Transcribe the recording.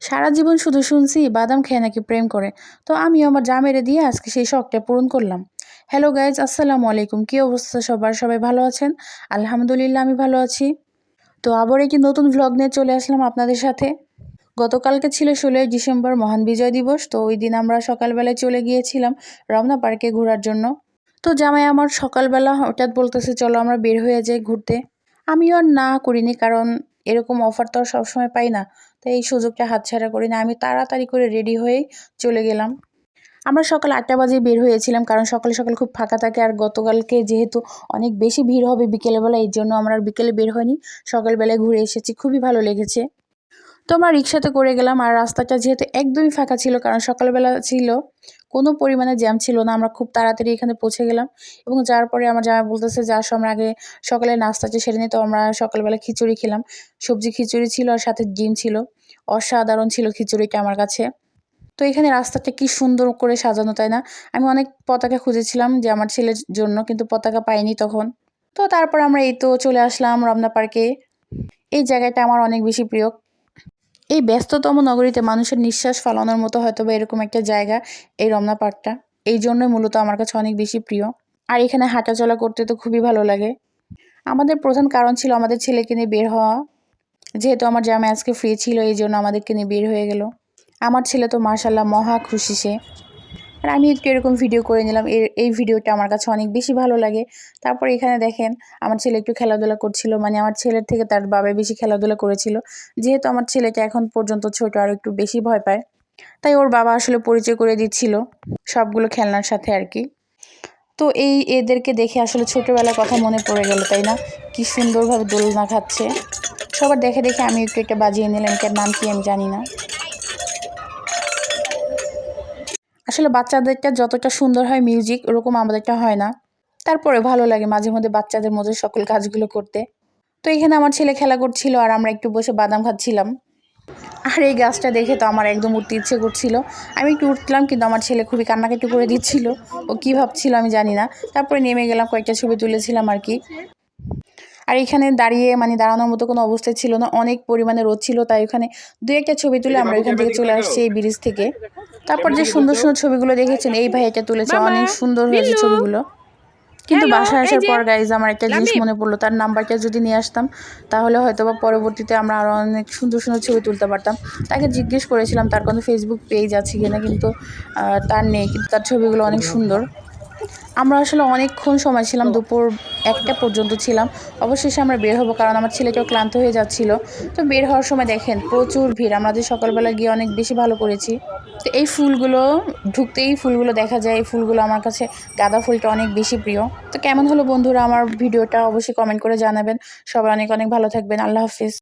সারা জীবন শুধু শুনছি বাদাম খেয়ে নাকি প্রেম করে। তো আমিও আমার জামেরে দিয়ে আজকে সেই শখটা পূরণ করলাম। হ্যালো গাইজ, আসসালামু আলাইকুম। কি অবস্থা সবার? সবাই ভালো আছেন? আলহামদুলিল্লাহ, আমি ভালো আছি। তো আবার একটি নতুন ভ্লগ নিয়ে চলে আসলাম আপনাদের সাথে। গতকালকে ছিল 16ই ডিসেম্বর, মহান বিজয় দিবস। তো ওই দিন আমরা সকালবেলায় চলে গিয়েছিলাম রমনা পার্কে ঘোরার জন্য। তো জামাই আমার সকালবেলা হঠাৎ বলতেছে চলো আমরা বের হয়ে যাই ঘুরতে। আমিও আর না করিনি, কারণ এরকম অফার তো আর সবসময় পাই না। তো এই সুযোগটা হাতছাড়া করি না, আমি তাড়াতাড়ি করে রেডি হয়েই চলে গেলাম। আমরা সকাল 8টা বাজে বের হয়েছিলাম, কারণ সকাল সকাল খুব ফাঁকা থাকে। আর গতকালকে যেহেতু অনেক বেশি ভিড় হবে বিকেলবেলা, এই জন্য আমরা আর বিকেলে বের হয়নি, সকালবেলায় ঘুরে এসেছি। খুবই ভালো লেগেছে। তো আমরা রিক্সাতে করে গেলাম, আর রাস্তাটা যেহেতু একদমই ফাঁকা ছিল, কারণ সকালবেলা ছিল, কোনো পরিমাণে জ্যাম ছিল না। আমরা খুব তাড়াতাড়ি এখানে পৌঁছে গেলাম, এবং যাওয়ার পরে আমার জামাই বলতেছে যে আসো আমরা আগে সকালে নাস্তাটা সেরে নিই। তো আমরা সকালবেলা খিচুড়ি খেলাম, সবজি খিচুড়ি ছিল আর সাথে ডিম ছিল। অসাধারণ ছিল খিচুড়িটা আমার কাছে। তো এখানে রাস্তাটা কি সুন্দর করে সাজানো, তাই না? আমি অনেক পতাকা খুঁজেছিলাম যে আমার ছেলের জন্য, কিন্তু পতাকা পাইনি তখন। তো তারপর আমরা এই তো চলে আসলাম রমনা পার্কে। এই জায়গাটা আমার অনেক বেশি প্রিয়। এই ব্যস্ততম নগরীতে মানুষের নিঃশ্বাস ফালানোর মতো হয়তো বা এরকম একটা জায়গা এই রমনা পার্কটা। এই জন্যই মূলত আমার কাছে অনেক বেশি প্রিয়। আর এখানে হাঁটাচলা করতে তো খুবই ভালো লাগে। আমাদের প্রধান কারণ ছিল আমাদের ছেলেকে নিয়ে বের হওয়া। যেহেতু আমার জামাই আজকে ফ্রি ছিল, এই জন্য আমাদেরকে নিয়ে বের হয়ে গেল। আমার ছেলে তো মাশাআল্লাহ মহা খুশি সে। আর আমি একটু এরকম ভিডিও করে নিলাম। এই ভিডিওটা আমার কাছে অনেক বেশি ভালো লাগে। তারপর এখানে দেখেন আমার ছেলে একটু খেলাধুলা করছিল, মানে আমার ছেলের থেকে তার বাবা বেশি খেলাধুলা করেছিল। যেহেতু আমার ছেলেটা এখন পর্যন্ত ছোট, আর একটু বেশি ভয় পায়, তাই ওর বাবা আসলে পরিচয় করে দিচ্ছিল সবগুলো খেলনার সাথে আর কি। তো এদেরকে দেখে আসলে ছোটবেলার কথা মনে পড়ে গেল, তাই না? কি সুন্দরভাবে দোলনা খাচ্ছে। সবার দেখে দেখে আমি একটু একটা বাজিয়ে নিলাম, এটার নাম কি আমি জানি না। আসলে বাচ্চাদেরটা যতটা সুন্দর হয় মিউজিক, ওরকম আমাদেরটা হয় না। তারপরে ভালো লাগে মাঝে মধ্যে বাচ্চাদের মধ্যে সকল কাজগুলো করতে। তো এখানে আমার ছেলে খেলা করছিল, আর আমরা একটু বসে বাদাম খাচ্ছিলাম। আর এই গাছটা দেখে তো আমার একদম উঠতে ইচ্ছে করছিল। আমি একটু উঠলাম, কিন্তু আমার ছেলে খুবই কান্নাকাটি করে দিচ্ছিল। ও কী ভাবছিল আমি জানি না। তারপরে নেমে গেলাম, কয়েকটা ছবি তুলেছিলাম আর কি। আর এখানে দাঁড়িয়ে মানে দাঁড়ানোর মতো কোনো অবস্থায় ছিল না, অনেক পরিমাণে রোদ ছিল। তাই ওখানে দু একটা ছবি তুলে আমরা এখান থেকে চলে আসছি এই ব্রিজ থেকে। তারপর যে সুন্দর সুন্দর ছবিগুলো দেখেছেন, এই ভাইয়াটা তুলেছে, অনেক সুন্দর হয়েছে ছবিগুলো। কিন্তু বাসায় আসার পর গাইজ আমার একটা জিনিস মনে পড়লো, তার নাম্বারটা যদি নিয়ে আসতাম তাহলে হয়তো বা পরবর্তীতে আমরা আরও অনেক সুন্দর সুন্দর ছবি তুলতে পারতাম। তাকে জিজ্ঞেস করেছিলাম তার কোনো ফেসবুক পেজ আছে কিনা, কিন্তু তার নেই, কিন্তু তার ছবিগুলো অনেক সুন্দর। আমরা আসলে অনেকক্ষণ সময় ছিলাম, দুপুর 1টা পর্যন্ত ছিলাম। অবশেষে আমরা বের হবো, কারণ আমার ছেলেটাও ক্লান্ত হয়ে যাচ্ছিল। তো বের হওয়ার সময় দেখেন প্রচুর ভিড়। আমরা যে সকালবেলা গিয়ে অনেক বেশি ভালো করেছি। তো এই ফুলগুলো ঢুকতেই ফুলগুলো দেখা যায়, এই ফুলগুলো আমার কাছে গাঁদা ফুলটা অনেক বেশি প্রিয়। তো কেমন হলো বন্ধুরা আমার ভিডিওটা, অবশ্যই কমেন্ট করে জানাবেন। সবাই অনেক অনেক ভালো থাকবেন। আল্লাহ হাফিজ।